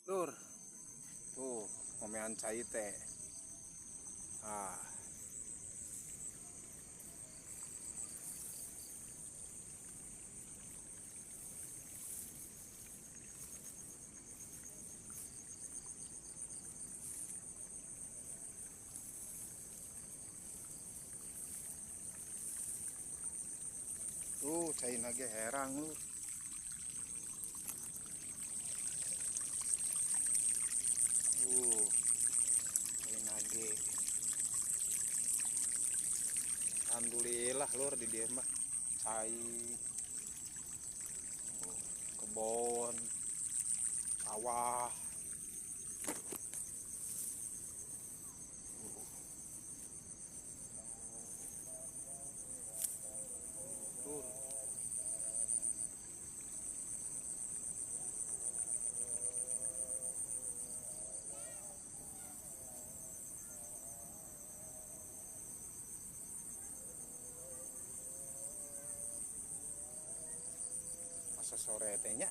Lur, tuh ngomean cai teh. Ah, tuh cai nage herang lur. Cai nage. Alhamdulillah lur di dia mah cai, kebon, sawah. Lur, masa sore tehnya